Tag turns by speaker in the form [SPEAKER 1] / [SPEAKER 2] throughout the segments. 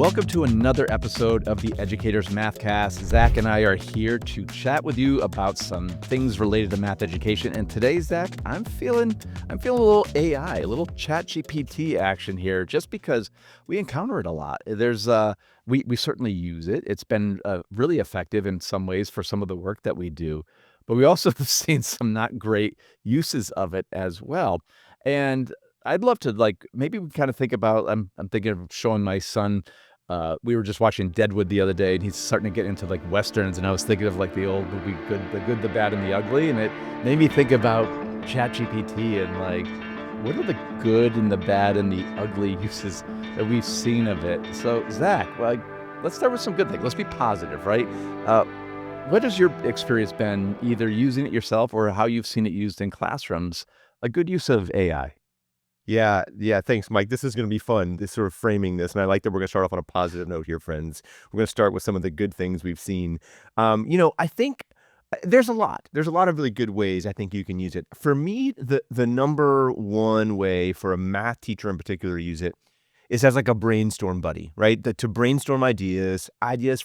[SPEAKER 1] Welcome to another episode of the Educators MathCast. Zach and I are here to chat with you about some things related to math education. And today, Zach, I'm feeling a little AI, a little ChatGPT action here, just because we encounter it a lot. We certainly use it. It's been really effective in some ways for some of the work that we do, but we also have seen some not great uses of it as well. And I'd love to maybe we kind of think about. I'm thinking of showing my son. We were just watching Deadwood the other day, and he's starting to get into westerns. And I was thinking of the old movie, the Good, the Bad, and the Ugly, and it made me think about ChatGPT and what are the good and the bad and the ugly uses that we've seen of it. So Zach, let's start with some good things. Let's be positive, right? What has your experience been, either using it yourself or how you've seen it used in classrooms? A good use of AI.
[SPEAKER 2] Yeah. Thanks, Mike. This is going to be fun, this sort of framing this. And I like that we're going to start off on a positive note here, friends. We're going to start with some of the good things we've seen. I think there's a lot of really good ways I think you can use it. For me, the number one way for a math teacher in particular to use it is as a brainstorm buddy, right? To brainstorm ideas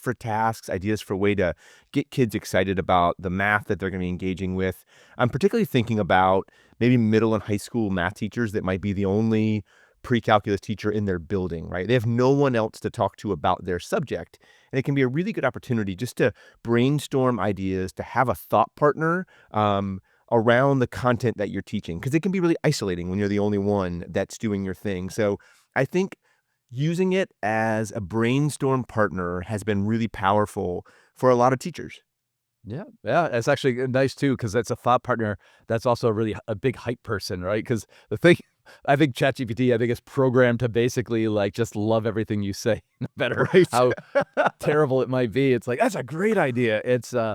[SPEAKER 2] for tasks, ideas for a way to get kids excited about the math that they're going to be engaging with. I'm particularly thinking about maybe middle and high school math teachers that might be the only pre-calculus teacher in their building, right? They have no one else to talk to about their subject. And it can be a really good opportunity just to brainstorm ideas, to have a thought partner around the content that you're teaching, because it can be really isolating when you're the only one that's doing your thing. So I think using it as a brainstorm partner has been really powerful for a lot of teachers.
[SPEAKER 1] Yeah, it's actually nice too, because that's a thought partner that's also really a big hype person, right? Because the thing, I think ChatGPT, is programmed to basically just love everything you say, no matter
[SPEAKER 2] Right.
[SPEAKER 1] how terrible it might be. It's that's a great idea.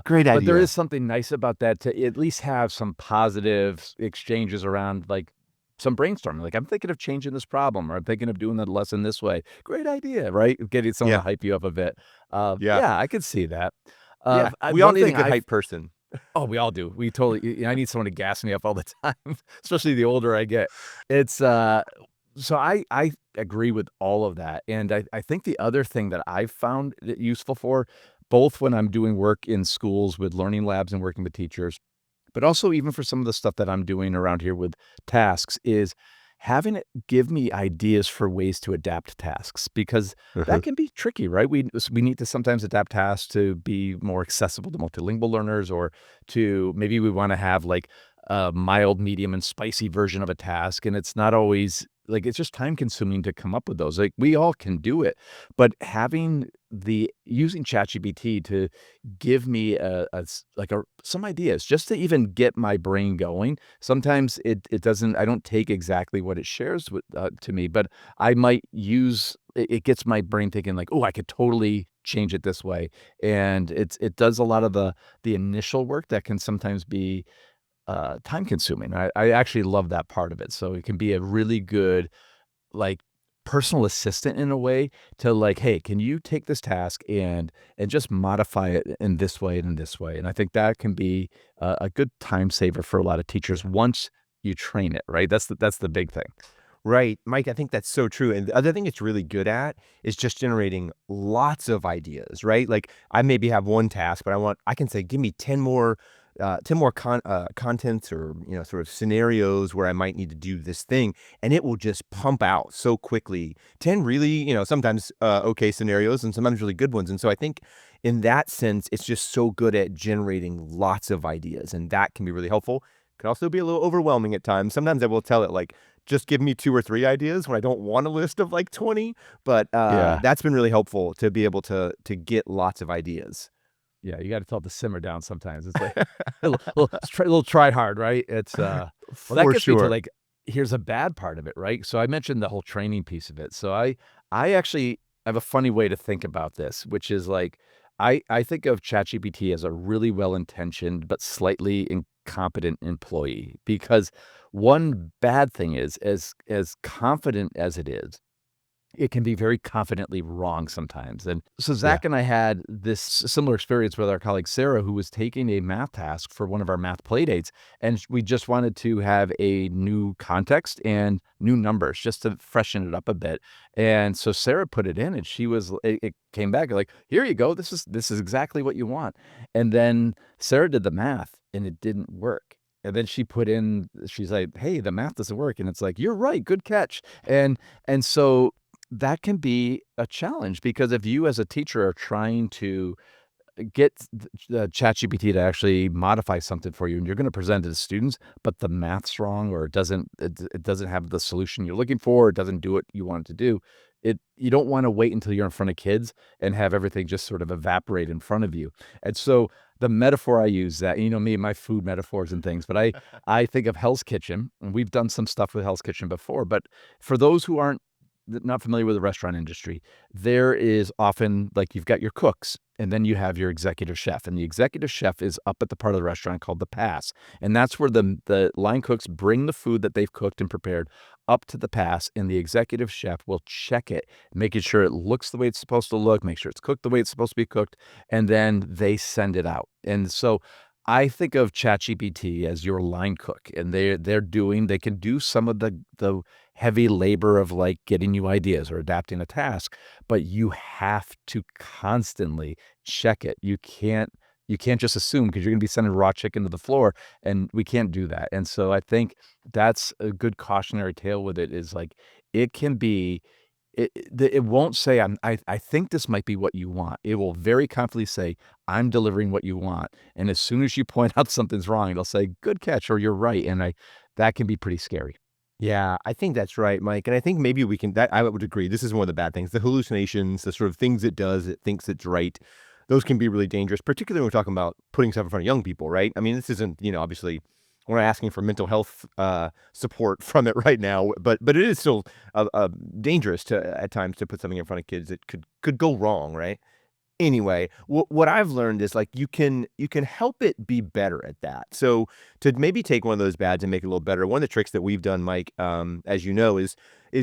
[SPEAKER 2] Great
[SPEAKER 1] but there
[SPEAKER 2] idea.
[SPEAKER 1] is something nice about that, to at least have some positive exchanges around some brainstorming. I'm thinking of changing this problem, or I'm thinking of doing the lesson this way. Great idea, right? Getting someone to
[SPEAKER 2] Yeah.
[SPEAKER 1] hype you up a bit.
[SPEAKER 2] Yeah.
[SPEAKER 1] Yeah, I could see that.
[SPEAKER 2] Yeah. We all
[SPEAKER 1] One
[SPEAKER 2] need a
[SPEAKER 1] thing
[SPEAKER 2] good hype person.
[SPEAKER 1] Oh, we all do. We totally. I need someone to gas me up all the time, especially the older I get. It's so I agree with all of that, and I think the other thing that I've found it useful for, both when I'm doing work in schools with learning labs and working with teachers, but also even for some of the stuff that I'm doing around here with tasks, is having it give me ideas for ways to adapt tasks, because that
[SPEAKER 2] Mhm.
[SPEAKER 1] can be tricky, right? We need to sometimes adapt tasks to be more accessible to multilingual learners, or to maybe we want to have a mild, medium, and spicy version of a task, and it's not always it's just time consuming to come up with those. We all can do it, but using ChatGPT to give me some ideas, just to even get my brain going. Sometimes it doesn't. I don't take exactly what it shares to me, but I might use it. Gets my brain thinking oh, I could totally change it this way, and it does a lot of the initial work that can sometimes be time consuming. I actually love that part of it. So it can be a really good like personal assistant in a way, to hey, can you take this task and just modify it in this way and in this way? And I think that can be a good time saver for a lot of teachers once you train it, right? That's the big thing.
[SPEAKER 2] Right. Mike, I think that's so true. And the other thing it's really good at is just generating lots of ideas, right? I maybe have one task, but I can say, give me 10 more, contents, or, sort of scenarios where I might need to do this thing. And it will just pump out so quickly 10 really, sometimes okay scenarios, and sometimes really good ones. And so I think in that sense, it's just so good at generating lots of ideas, and that can be really helpful. Can also be a little overwhelming at times. Sometimes I will tell it just give me 2 or 3 ideas when I don't want a list of 20. But
[SPEAKER 1] Yeah.
[SPEAKER 2] that's been really helpful to be able to get lots of ideas.
[SPEAKER 1] Yeah, you gotta tell it to simmer down sometimes. It's a little try hard, right? Well, that
[SPEAKER 2] For
[SPEAKER 1] gets me to
[SPEAKER 2] sure.
[SPEAKER 1] here's a bad part of it, right? So I mentioned the whole training piece of it. So I actually have a funny way to think about this, which is I think of ChatGPT as a really well-intentioned but slightly incompetent employee, because one bad thing is, as confident as it is, it can be very confidently wrong sometimes. And so
[SPEAKER 2] Yeah.
[SPEAKER 1] Zach and I had this similar experience with our colleague Sarah, who was taking a math task for one of our math playdates, and we just wanted to have a new context and new numbers just to freshen it up a bit. And so Sarah put it in, and it came back like, "Here you go. This is exactly what you want." And then Sarah did the math, and it didn't work. And then she's like, "Hey, the math doesn't work." And it's like, "You're right. Good catch." And so that can be a challenge because if you as a teacher are trying to get ChatGPT to actually modify something for you and you're gonna present it to students, but the math's wrong or it doesn't have the solution you're looking for, it doesn't do what you want it to do, you don't wanna wait until you're in front of kids and have everything just sort of evaporate in front of you. And so the metaphor I use that you know me, my food metaphors and things, but I think of Hell's Kitchen, and we've done some stuff with Hell's Kitchen before, but for those who aren't not familiar with the restaurant industry, there is often like you've got your cooks and then you have your executive chef. And the executive chef is up at the part of the restaurant called the pass. And that's where the line cooks bring the food that they've cooked and prepared up to the pass. And the executive chef will check it, making sure it looks the way it's supposed to look, make sure it's cooked the way it's supposed to be cooked, and then they send it out. And so I think of ChatGPT as your line cook, and they can do some of the heavy labor of, like, getting you ideas or adapting a task, but you have to constantly check it. You can't just assume because 'cause you're gonna be sending raw chicken to the floor, and we can't do that, and so I think that's a good cautionary tale with it is, like, it can be it won't say, I think this might be what you want. It will very confidently say, "I'm delivering what you want," and as soon as you point out something's wrong, it'll say, "Good catch," or "You're right," and I that can be pretty scary.
[SPEAKER 2] Yeah, I think that's right, Mike, and I think maybe we can that I would agree, this is one of the bad things, the hallucinations, the sort of things it does, it thinks it's right, those can be really dangerous, particularly when we're talking about putting stuff in front of young people, right? I mean, this isn't, obviously, we're not asking for mental health, support from it right now, but it is still, dangerous to at times to put something in front of kids that could go wrong, right? Anyway, what I've learned is, like, you can help it be better at that. So, to maybe take one of those bads and make it a little better, one of the tricks that we've done, Mike, as you know, is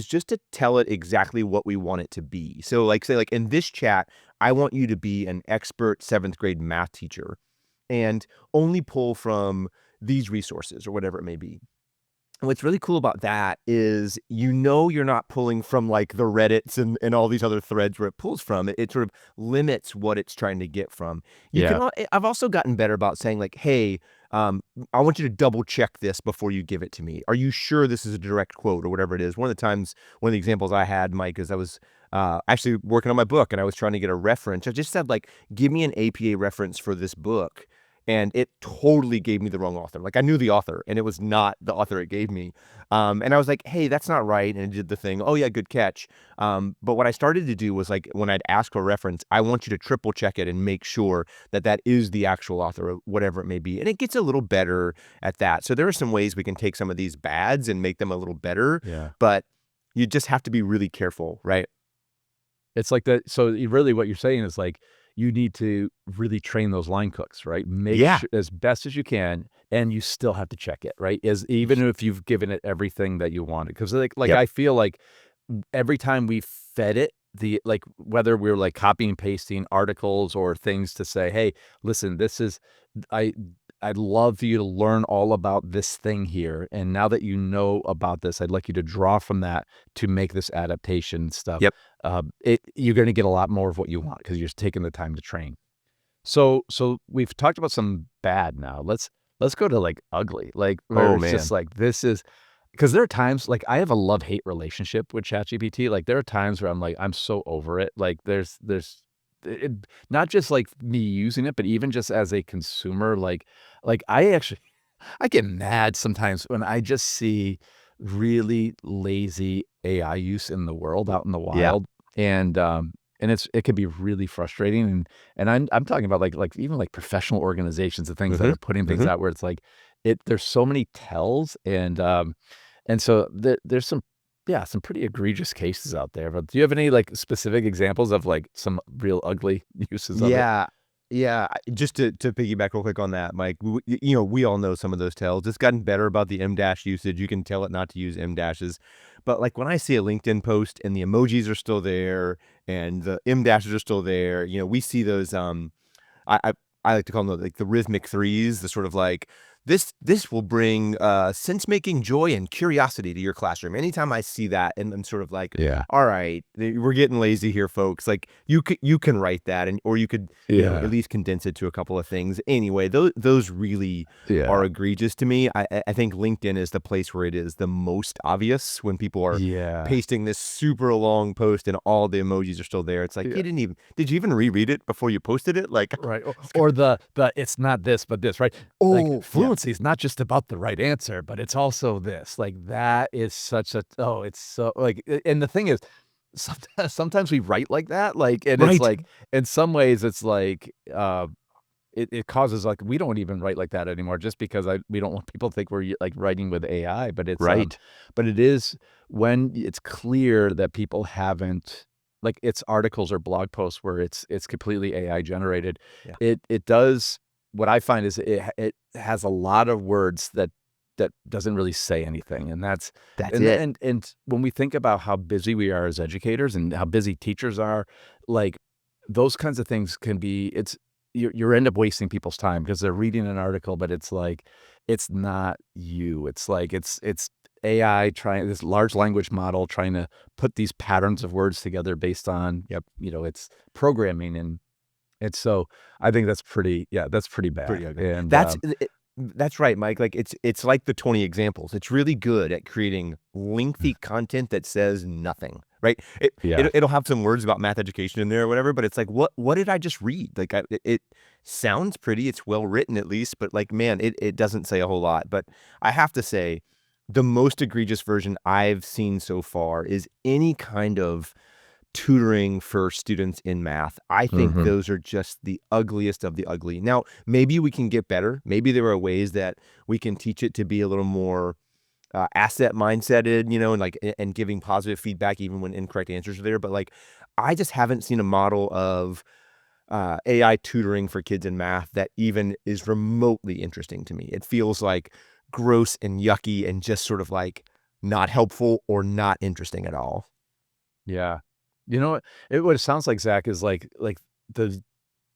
[SPEAKER 2] just to tell it exactly what we want it to be. So, like, say, like, "In this chat, I want you to be an expert 7th grade math teacher, and only pull from these resources," or whatever it may be. And what's really cool about that is, you're not pulling from, like, the Reddits and all these other threads where it pulls from. It sort of limits what it's trying to get from. You can
[SPEAKER 1] Yeah.
[SPEAKER 2] al I've also gotten better about saying, like, "Hey, I want you to double check this before you give it to me. Are you sure this is a direct quote?" Or whatever it is. One of the examples I had, Mike, is I was, actually working on my book, and I was trying to get a reference. I just said, like, "Give me an APA reference for this book." And it totally gave me the wrong author. Like, I knew the author, and it was not the author it gave me. And I was like, "Hey, that's not right," and it did the thing, "Oh, yeah, good catch." But what I started to do was, like, when I'd ask for a reference, I want you to triple check it and make sure that that is the actual author of whatever it may be, and it gets a little better at that. So there are some ways we can take some of these bads and make them a little better,
[SPEAKER 1] Yeah.
[SPEAKER 2] but you just have to be really careful, right?
[SPEAKER 1] It's like that so really what you're saying is, like, you need to really train those line cooks, right? Make
[SPEAKER 2] Yeah.
[SPEAKER 1] sure as best as you can, and you still have to check it, right? As even if you've given it everything that you wanted, because
[SPEAKER 2] Yep.
[SPEAKER 1] I feel like every time we fed it whether we're, like, copying and pasting articles or things to say, "Hey, listen, this is I I'd love for you to learn all about this thing here, and now that you know about this, I'd like you to draw from that to make this adaptation stuff."
[SPEAKER 2] Yep.
[SPEAKER 1] You're gonna get a lot more of what you want because 'cause you're taking the time to train. So we've talked about some bad now. Let's go to, like, ugly, like, where
[SPEAKER 2] Oh,
[SPEAKER 1] it's just
[SPEAKER 2] man.
[SPEAKER 1] like, this is because there are times like, I have a love-hate relationship with ChatGPT, like, there are times where I'm like, I'm so over it, like, there's it not just, like, me using it, but even just as a consumer, I actually I get mad sometimes when I just see really lazy AI use in the world, out in the
[SPEAKER 2] Yeah.
[SPEAKER 1] wild, and it can be really frustrating, and I'm talking about, even, like, professional organizations and things that
[SPEAKER 2] Mhm.
[SPEAKER 1] are putting things
[SPEAKER 2] Mhm.
[SPEAKER 1] out where it's like, there's so many tells, and so there's some yeah, some pretty egregious cases out there, but do you have any, like, specific examples of, like, some real ugly uses of it?
[SPEAKER 2] Yeah. Yeah, just to piggyback real quick on that, Mike, we all know some of those tells. It's gotten better about the M dash usage. You can tell it not to use M dashes. But like when I see a LinkedIn post and the emojis are still there and the M dashes are still there, we see those I, I I like to call them like the rhythmic threes, the sort of like this will bring sense making joy and curiosity to your classroom. Anytime I see that, and I'm sort of like,
[SPEAKER 1] Yeah.
[SPEAKER 2] all right, we're getting lazy here, folks. Like you can write that, and or you could at
[SPEAKER 1] Yeah.
[SPEAKER 2] least condense it to a couple of things. Anyway, those really are
[SPEAKER 1] Yeah.
[SPEAKER 2] egregious to me. I think LinkedIn is the place where it is the most obvious when people are
[SPEAKER 1] Yeah.
[SPEAKER 2] pasting this super long post and all the emojis are still there. It's like
[SPEAKER 1] Yeah.
[SPEAKER 2] did you even reread it before you posted it? Like,
[SPEAKER 1] Right, or the it's not this, but this, right? Like,
[SPEAKER 2] oh yeah,
[SPEAKER 1] fluency is not just about the right answer, but it's also this. Like, that is such a it's so like, and the thing is, sometimes we write like that, like, and it's
[SPEAKER 2] right,
[SPEAKER 1] like, in some ways, it's like, it causes, like, we don't even write like that anymore just because we don't want people to think we're, like, writing with AI,
[SPEAKER 2] right.
[SPEAKER 1] but it is when it's clear that people haven't like, it's articles or blog posts where it's completely AI generated.
[SPEAKER 2] Yeah,
[SPEAKER 1] It does what I find is it has a lot of words that doesn't really say anything, and that's
[SPEAKER 2] that's it.
[SPEAKER 1] and when we think about how busy we are as educators and how busy teachers are, like, those kinds of things can be you end up wasting people's time because they're reading an article, but it's like, it's not you. It's like it's AI trying this large language model trying to put these patterns of words together based on,
[SPEAKER 2] Yep.
[SPEAKER 1] its programming, and so I think that's pretty
[SPEAKER 2] Pretty
[SPEAKER 1] bad,
[SPEAKER 2] ugly.
[SPEAKER 1] and,
[SPEAKER 2] That's right, Mike. Like it's like the 20 examples. It's really good at creating lengthy content that says nothing, right?
[SPEAKER 1] yeah,
[SPEAKER 2] It'll have some words about math education in there or whatever, but it's like what did I just read? Like it sounds pretty, it's well written at least, but like man, it doesn't say a whole lot. But I have to say the most egregious version I've seen so far is any kind of tutoring for students in math. I think
[SPEAKER 1] mhm,
[SPEAKER 2] those are just the ugliest of the ugly. Now, maybe we can get better. Maybe there are ways that we can teach it to be a little more asset mindseted, and like and giving positive feedback even when incorrect answers are there. But like, I just haven't seen a model of AI tutoring for kids in math that even is remotely interesting to me. It feels like gross and yucky and just sort of like not helpful or not interesting at all.
[SPEAKER 1] yeah. You know what it sounds like, Zach, is like the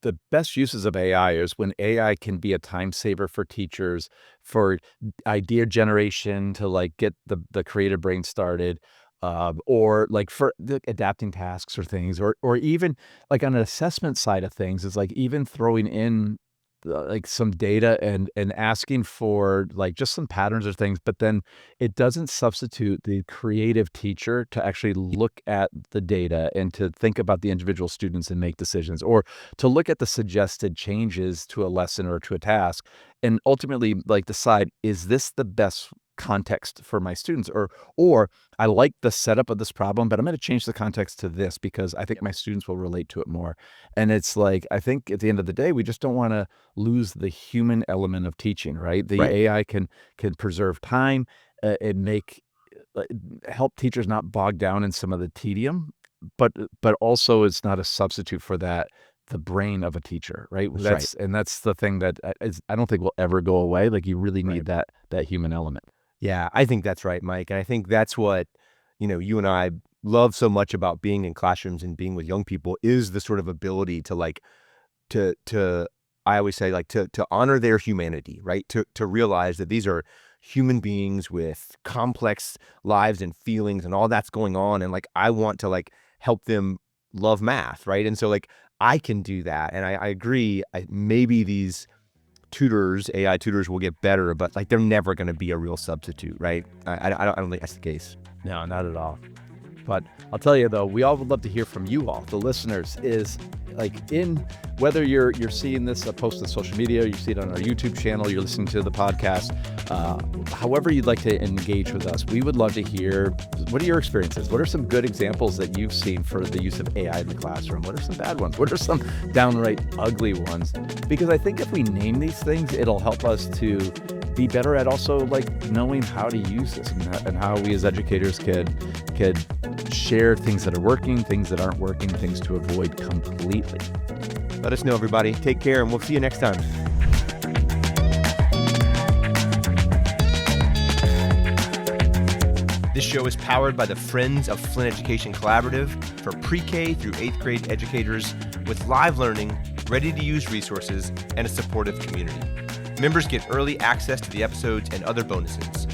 [SPEAKER 1] the best uses of AI is when AI can be a time saver for teachers, for idea generation to, like, get the creative brain started, or, like, for the adapting tasks or things, or even, like, on an assessment side of things, it's like even throwing in, like, some data and asking for, like, just some patterns or things, but then it doesn't substitute the creative teacher to actually look at the data and to think about the individual students and make decisions, or to look at the suggested changes to a lesson or to a task, and ultimately, like, decide, "Is this the best context for my students?" Or, "I like the setup of this problem, but I'm gonna change the context to this because I think my students will relate to it more." And it's like, I think at the end of the day, we just don't wanna lose the human element of teaching, right? The
[SPEAKER 2] Right.
[SPEAKER 1] AI can preserve time, and uh, help teachers not bog down in some of the tedium, but also it's not a substitute for the brain of a teacher, right?
[SPEAKER 2] That's right.
[SPEAKER 1] That's the thing that I don't think will ever go away. Like, you really
[SPEAKER 2] Right.
[SPEAKER 1] need that human element.
[SPEAKER 2] Yeah, I think that's right, Mike. And I think that's what, you and I love so much about being in classrooms and being with young people is the sort of ability to like to I always say like to honor their humanity, right? To realize that these are human beings with complex lives and feelings and all that's going on. And like I want to like help them love math, right? And so like I can do that. And I agree. Maybe these AI tutors will get better, but like they're never going to be a real substitute, right? I don't think that's the case.
[SPEAKER 1] No, not at all. But I'll tell you though, we all would love to hear from you all, the listeners, is like in whether you're seeing this post on social media, you see it on our YouTube channel, you're listening to the podcast, however you'd like to engage with us, we would love to hear what are your experiences? What are some good examples that you've seen for the use of AI in the classroom? What are some bad ones? What are some downright ugly ones? Because I think if we name these things, it'll help us to be better at also like knowing how to use this and how we as educators could share things that are working, things that aren't working, things to avoid completely.
[SPEAKER 2] Let us know, everybody. Take care, and we'll see you next time.
[SPEAKER 3] This show is powered by the Friends of Flint Education Collaborative for pre-K through 8th grade educators with live learning, ready-to-use resources, and a supportive community. Members get early access to the episodes and other bonuses.